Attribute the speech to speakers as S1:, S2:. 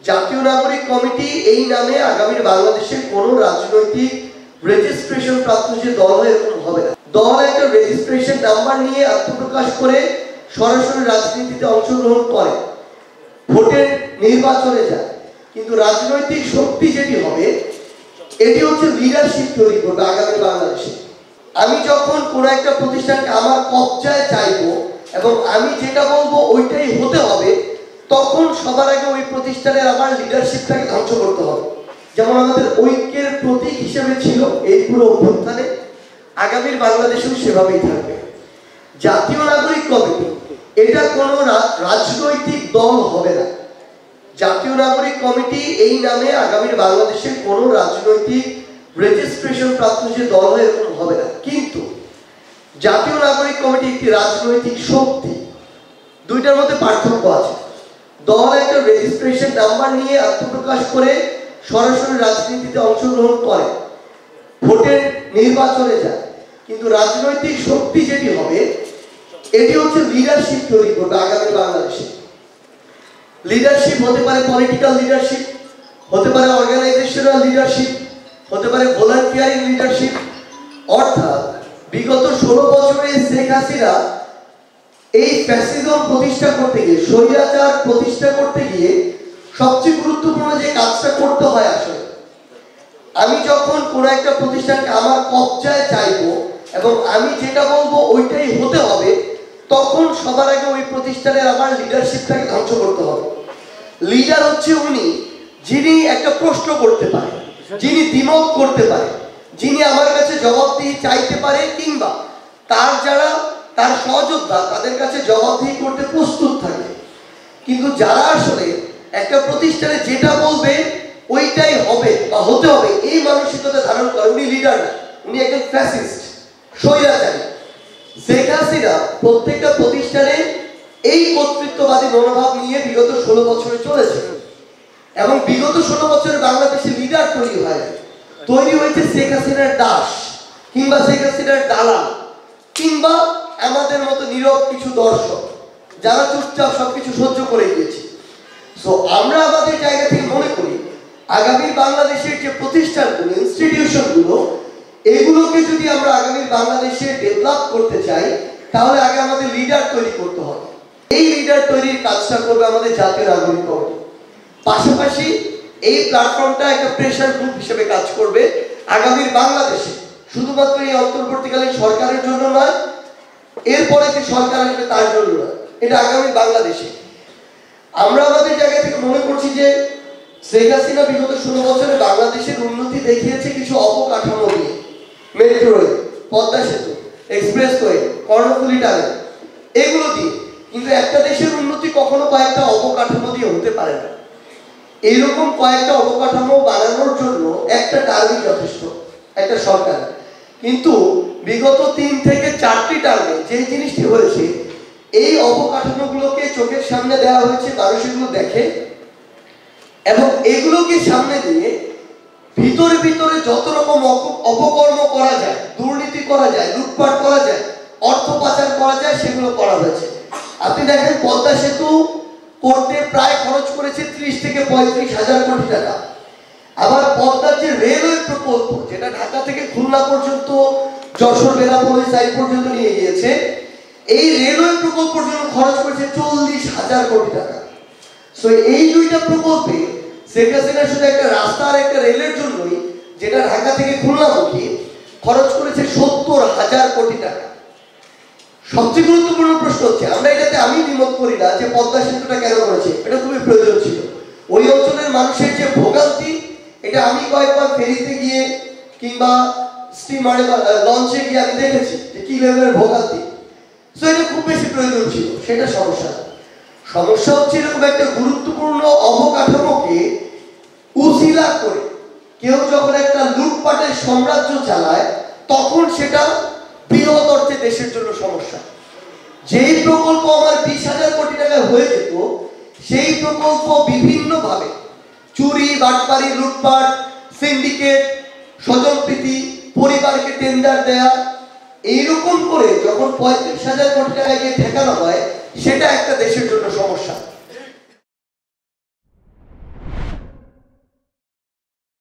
S1: জাতীয় নাগরিক কমিটি এই নামে আগামী বাংলাদেশে কোনো রাজনৈতিক রেজিস্ট্রেশন প্রাপ্ত যে দল হয় এরকম হবে না। দল একটা রেজিস্ট্রেশন নাম্বার নিয়ে আত্মপ্রকাশ করে সরাসরি রাজনীতিতে অংশগ্রহণ করে, ভোটের নির্বাচনে যায়, কিন্তু রাজনৈতিক শক্তি যেটি হবে এটি হচ্ছে লিডারশিপ তৈরি করবে আগামী বাংলাদেশে। আমি যখন কোনো একটা প্রতিষ্ঠানকে আমার কবজায় চাইবো এবং আমি যেটা বলবো ওইটাই হতে হবে, তখন সবার আগে ওই প্রতিষ্ঠানের আমার লিডারশিপটাকে ধ্বংস করতে হবে। যেমন আমাদের ঐক্যের প্রতীক হিসেবে ছিল এই পুরো অভ্যুত্থানে, আগামীর বাংলাদেশেও সেভাবেই থাকবে। জাতীয় নাগরিক কমিটি এটা কোনো রাজনৈতিক দল হবে না। জাতীয় নাগরিক কমিটি এই নামে আগামীর বাংলাদেশে কোনো রাজনৈতিক রেজিস্ট্রেশন প্রাপ্ত যে দল হয় এরকম হবে না। কিন্তু জাতীয় নাগরিক কমিটি একটি রাজনৈতিক শক্তি, দুইটার মধ্যে পার্থক্য আছে। দল একটা রেজিস্ট্রেশন নাম্বার নিয়ে আত্মপ্রকাশ করে সরাসরি রাজনীতিতে অংশগ্রহণ করে, ভোটের নির্বাচনে যায়, কিন্তু রাজনৈতিক শক্তি যেটি হবে এটি হচ্ছে লিডারশিপ তৈরি করবে আগামী বাংলাদেশে। লিডারশিপ হতে পারে পলিটিক্যাল লিডারশিপ, হতে পারে অর্গানাইজেশনাল লিডারশিপ, হতে পারে ভলান্টিয়ারিং লিডারশিপ। অর্থাৎ বিগত 16 বছরে শেখ হাসিনা এই ফ্যাসিজম প্রতিষ্ঠা করতে গিয়ে, স্বৈরাচার প্রতিষ্ঠা করতে গিয়ে সবচেয়ে গুরুত্বপূর্ণ যে কাজটা করতে হয়, আসলে আমি যখন কোনো একটা প্রতিষ্ঠানকে আমার কবজায় চাইবো এবং আমি যেটা বলবো ওইটাই হতে হবে, তখন সবার আগে ওই প্রতিষ্ঠানের আমার লিডারশিপটাকে ধ্বংস করতে হবে। লিডার হচ্ছে উনি যিনি একটা প্রশ্ন করতে পারে, যিনি দ্বিমত করতে পারে, যিনি আমার কাছে জবাবদিহি চাইতে পারে, কিংবা তার যারা তার সহযোদ্ধা তাদের কাছে জবাবদিহি করতে প্রস্তুত থাকে। কিন্তু যারা আসলে একটা প্রতিষ্ঠানে যেটা বলবে ওইটাই হবে বা হতে হবে এই মানসিকতা ধারণ করে, উনি লিডার না, উনি একজন ফ্যাসিস্ট, স্বৈরাচারী। শেখ হাসিনা প্রত্যেকটা প্রতিষ্ঠানে এই কর্তৃত্ববাদী মনোভাব নিয়ে বিগত 16 বছরে চলেছে এবং বিগত 16 বছরে বাংলাদেশে লিডার তৈরি হয়েছে শেখ হাসিনার দাস, কিংবা শেখ হাসিনার দালাল, কিংবা আমাদের মতো নীরব কিছু দর্শক যারা চুপচাপ সবকিছু সহ্য করে গিয়েছে। সো আমরা আমাদের জায়গা থেকে মনে করি আগামী বাংলাদেশের যে প্রতিষ্ঠানগুলো, ইনস্টিটিউশনগুলো, এগুলোকে যদি আমরা আগামী বাংলাদেশে ডেভেলপ করতে চাই তাহলে আগে আমাদের লিডার তৈরি করতে হবে। এই লিডার তৈরির কাজটা করবে আমাদের জাতীয় নাগরিক কমিটি। পাশাপাশি এই প্ল্যাটফর্মটা একটা প্রেসার গ্রুপ হিসেবে কাজ করবে আগামীর বাংলাদেশে, শুধুমাত্র এই অন্তর্বর্তীকালীন সরকারের জন্য নয়, এরপরে যে সরকার আসবে তার জন্য নয়, এটা আগামী বাংলাদেশে। আমরা আমাদের জায়গা থেকে মনে করছি যে শেখ হাসিনা বিগত 16 বছরে বাংলাদেশের উন্নতি দেখিয়েছে কিছু অবকাঠামো দিয়ে, মেট্রো রেল, পদ্মা সেতু, এক্সপ্রেসওয়ে, কর্ণফুলী টানেল, এগুলো দিয়ে। কিন্তু একটা দেশের উন্নতি কখনো কয়েকটা অবকাঠামো দিয়ে হতে পারে না। এইরকম কয়েকটা অবকাঠামো বানানোর জন্য একটা টার্মই যথেষ্ট একটা সরকার। কিন্তু বিগত 3 থেকে 4টি টার্মে যে জিনিসটি হয়েছে, এই অবকাঠামোগুলোকে চোখের সামনে দেওয়া হয়েছে, মানুষ এগুলো দেখে এবং এগুলোকে সামনে দিয়ে ভিতরে ভিতরে যত রকম অপকর্ম করা যায়, দুর্নীতি করা যায়, লুটপাট করা যায়, অর্থ পাচার করা যায়, সেগুলো করা হয়েছে। আপনি দেখেন পদ্মা সেতু করতে প্রায় খরচ করেছে 30 থেকে 35 হাজার কোটি টাকা। আবার পদ্মার যে রেলওয়ে প্রকল্প, যেটা ঢাকা থেকে খুলনা পর্যন্ত, যশোর বেনাপোল সাইড পর্যন্ত নিয়ে গিয়েছে, এই রেলওয়ে প্রকল্পের জন্য খরচ করেছে 40,000 কোটি টাকা। সো এই দুইটা প্রকল্পে শেখ হাসিনা শুধু একটা রাস্তা আর একটা রেলের জন্যই, যেটা ঢাকা থেকে খুলনামুখী, খরচ করেছে 70,000 কোটি টাকা। সবচেয়ে গুরুত্বপূর্ণ প্রশ্ন হচ্ছে, আমরা এটাতে আমি দ্বিমত করি না যে পদ্মা সেতুটা কেন করেছে, এটা খুবই প্রয়োজন ছিল। ওই অঞ্চলের মানুষের যে ভোগান্তি, এটা আমি কয়েকবার ফেরিতে গিয়ে কিংবা স্টিমারে বা লঞ্চে গিয়ে আমি দেখেছি যে কি লেভেলের ভোগান্তি। সো এটা খুব বেশি প্রয়োজন ছিল, সেটা সমস্যা। সমস্যা হচ্ছে এরকম একটা গুরুত্বপূর্ণ অবকাঠামোকে উসিলা করে কেউ যখন একটা লুটপাটের সাম্রাজ্য চালায়, তখন সেটা বৃহৎ অর্থে দেশের জন্য সমস্যা। যেই প্রকল্প আমার 20,000 কোটি টাকায় হয়ে যেত, সেই প্রকল্প বিভিন্নভাবে চুরি, বাটপারি, লুটপাট, সিন্ডিকেট, স্বজনপ্রীতি, পরিবারকে টেন্ডার দেয়া, এইরকম করে যখন 35,000 কোটি টাকা গিয়ে ঠেকানো হয়, সেটা একটা দেশের জন্য সমস্যা।